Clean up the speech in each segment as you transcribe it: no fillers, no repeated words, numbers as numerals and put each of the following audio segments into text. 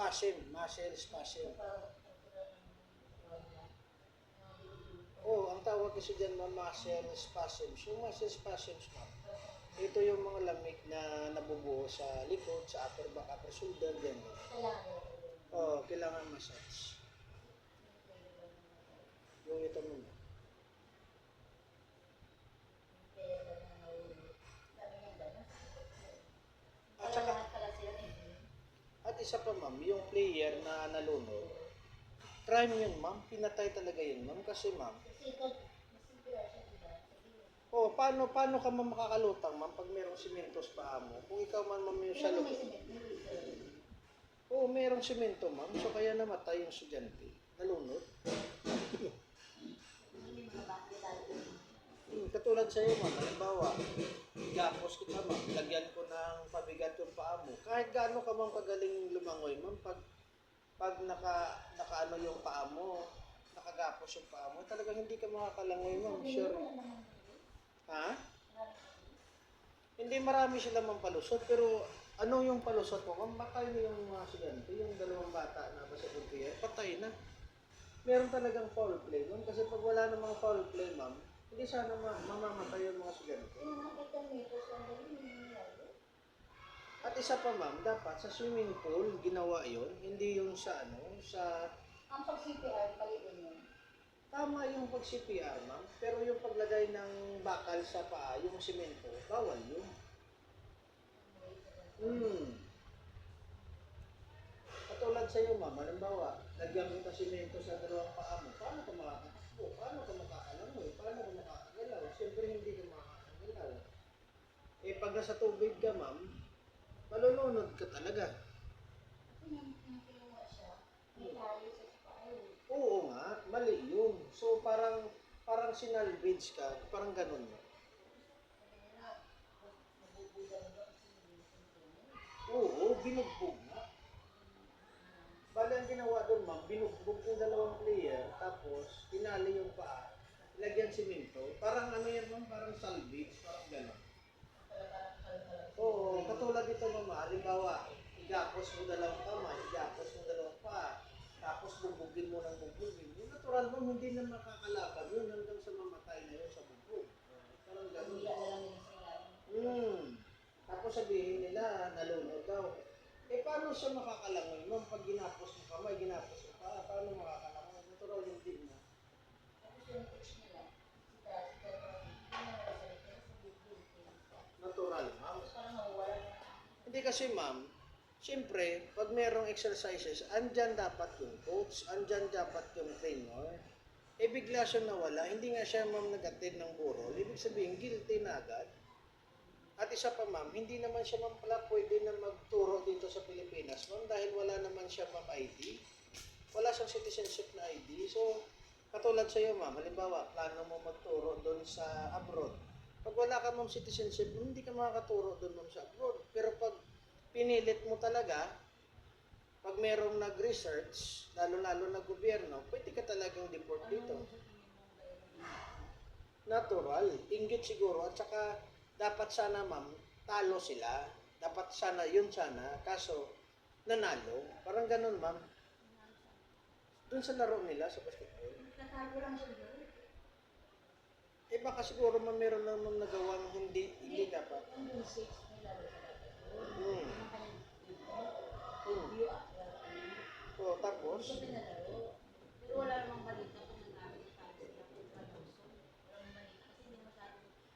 muscle spasm. Oh, ang tawag kasi dyan mga muscle spasms. Yung muscle spasms, ma'am, ito yung mga lamig na nabubuo sa likod, sa upper back, upper shoulder, ganyan. Oh, kailangan massage. Yung ito mo. At saka, at isa pa ma'am, yung player na nalunod, crime yun ma'am, pinatay talaga yun ma'am, kasi ma'am, oh, paano ka ma'am makakalutang ma'am pag merong simento sa paa mo? Kung ikaw man ma'am yung sa loob. Oo, merong simento ma'am, so kaya namatay yung estudyante, nalunod. Katulad sa iyo ma'am, halimbawa, gapos kita ma'am, lagyan ko ng pabigat yung paa mo. Kahit gaano ka ma'am kagaling lumangoy ma'am, pag naka ano yung paa mo, nakagapos yung paa mo, talagang hindi ka makakalangoy ma'am, sure. Ha? Hindi marami sila ma'am palusot, pero ano yung palusot mo? Ma'am, patay na yung mga estudyante, yung dalawang bata na basketball player, patay na. Meron talagang foul play ma'am, kasi pag wala namang foul play ma'am, hindi sana mamamatay yung mga estudyante. At isa pa ma'am, dapat sa swimming pool ginawa yon, hindi yung sa sa Ang pag-CPR, palitin yun. tama yung pag-CPR ma'am, pero yung paglagay ng bakal sa paa, yung simento, bawal yun. Katulad sa iyo ma'am, halimbawa, lagyan kita simento sa dalawang paa mo, paano ka makakatakbo? Paano ka makakalangoy? Paano ka makakagalaw? Siyempre hindi ka makakagalaw. Eh pag nasa tubig ka ma'am, malulunod ka talaga. Kasi nang kinuha siya, may tayo sa spine. Oo nga, mali yun. So parang sinalvage ka, parang ganun. Oo, binugbog nga. Bali ang ginawa doon ma'am, binugbog yung dalawang player, tapos tinali yung paa, ilagyan simento. Parang ano yan ma'am, parang salvage, parang gano'n. Oo, katulad dito ma'am, halimbawa, igapos mo dalawang kamay, igapos mo dalawang paa, tapos bugbugin mo ng bugbugin. Yung natural ma'am, hindi na makakalaban yun hanggang sa mamatay na yun sa bugbog. Parang gano'n. Tapos sabihin nila, nalunod daw. Eh, paano siya makakalangoy ma'am pag ginapos mo kamay, ginapos mo paa, paano makakalangoy? Natural hindi na. Tapos yung coach nila, Natural, ma'am. parang nawawala na. Hindi kasi ma'am, siyempre, pag merong exercises, andyan dapat yung coach, andyan dapat yung trainer. Eh, bigla siya nawala, hindi nga siya ma'am nag-attend ng burol, ibig sabihin, guilty na agad. At isa pa ma'am, hindi naman siya ma'am pala pwede na magturo dito sa Pilipinas ma'am dahil wala naman siya ma'am ID. Wala siyang citizenship na ID. So, katulad sa iyo ma'am, halimbawa, plano mo magturo doon sa abroad. Pag wala ka ma'am citizenship, hindi ka makakaturo doon ma'am sa abroad. Pero pag pinilit mo talaga, pag merong nag-research, lalo-lalo na gobyerno, pwede ka talagang deport dito. Natural, inggit siguro, at saka dapat sana ma'am, talo sila. Dapat sana, yun sana. Kaso, nanalo. Parang ganun ma'am. Doon sa laro nila sa basketball. Natalo lang siya doon. Eh baka siguro ma'am meron namang nagawang hindi dapat. Ang music, may lalo sa dapat. Hmm. Ang kanyang Hmm. O, tapos? Hindi ko pinalaro. Pero wala namang balita kung nag-aaral na tayo sila kung Alonso. Wala namang balita kasi hindi masyado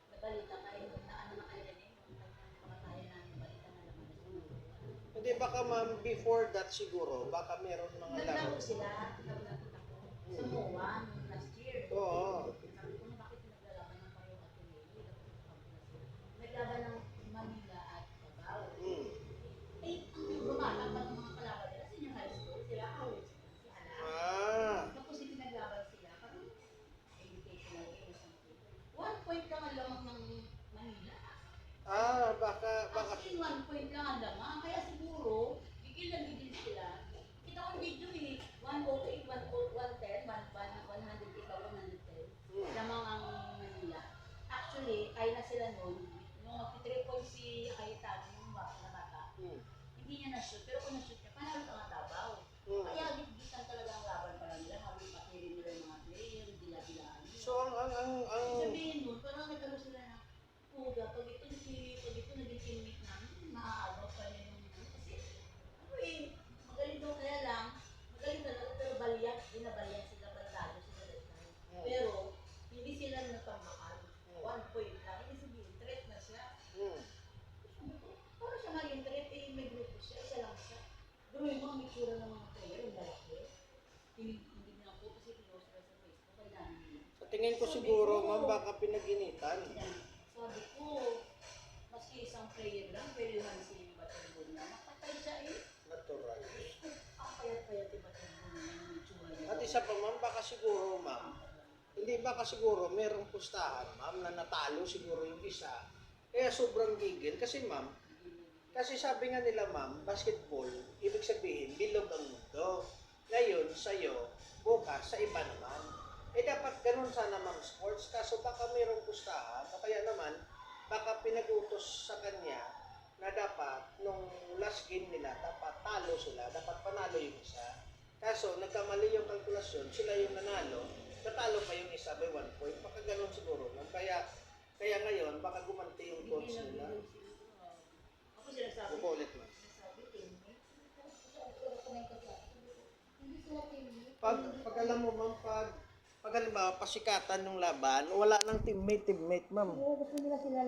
nabalita kayo na ano na kaya rin yung kanyang kamatayan namin balita na naman na siya. Hindi, baka ma'am, before that siguro, baka meron mga laro. Naglaro sila, nakita ko, sa MOA nung last year. Oo. Sabi ko na bakit naglalaban ng pareho at Pinili, naglaban ng Manila at Davao. Eh, ang bumata pa ng mga kalaban nila, senior high school, sila college na, si Ala. Tapos ipinaglaban sila, parang educational game or something. 1 point lang ang lamang ng Manila. Baka, As in, 1 point lang ang lamang. Kaya siguro, gigil na gigil sila. Kita ko yung video eh, 108, 110, 100, ikaw 110. Lamang ang Manila. Actually, kaya na sila noon. Nung mag-3 points si Cayetano, yung bata na bata. Hindi niya na-shoot, pero kung na-shoot niya, panalo ka nga Davao. ang Sabihin nun, parang nagkaroon sila ng puga. Pag ito naging teammate namin, maaagaw pa niya yung kasi, ano eh, magaling daw kaya lang, magaling talaga, pero balyak, binabalyak sila, baldado sila that time. Pero, hindi sila natambakan. 1 point lang, hindi sabihin, threat na siya. Para siya maging threat, eh, may grupo siya, isa lang siya. Pero yung mga mitsura ng mga player, yung lalaki, hindi na po kasi pinost na sa Facebook, ang dami nila. sa tingin ko siguro, ma'am, baka pinag-initan. Sabi ko, maski isang player lang, pero yung si Batangon na, nakatay siya eh. Natural. Ang payat-payat yung Batangon na yung itsura niya. At isa pa, ma'am, baka siguro, ma'am, hindi baka siguro merong pustahan, ma'am, na natalo siguro yung isa. Kaya sobrang gigil. Kasi, ma'am, kasi sabi nga nila, ma'am, basketball, ibig sabihin, bilog ang mundo. Ngayon, sa'yo, bukas, sa iba naman. Eh, dapat ganun sana, ma'am, sports. Kaso baka mayroong pustahan, o kaya naman, baka pinag-utos sa kanya na dapat, nung last game nila, dapat talo sila, dapat panalo yung isa. Kaso, nagkamali yung kalkulasyon, sila yung nanalo, natalo pa yung isa by 1 point. Baka ganun siguro, ma'am. Kaya ngayon, baka gumanti yung coach nila. Ako sinasabi, Ulit, ma'am. sinasabi, teammate. Hindi sila teammate. Pag alam mo, ma'am, pag halimbawa pasikatan ng laban, wala nang teammate, ma'am. Oo, gusto nila sila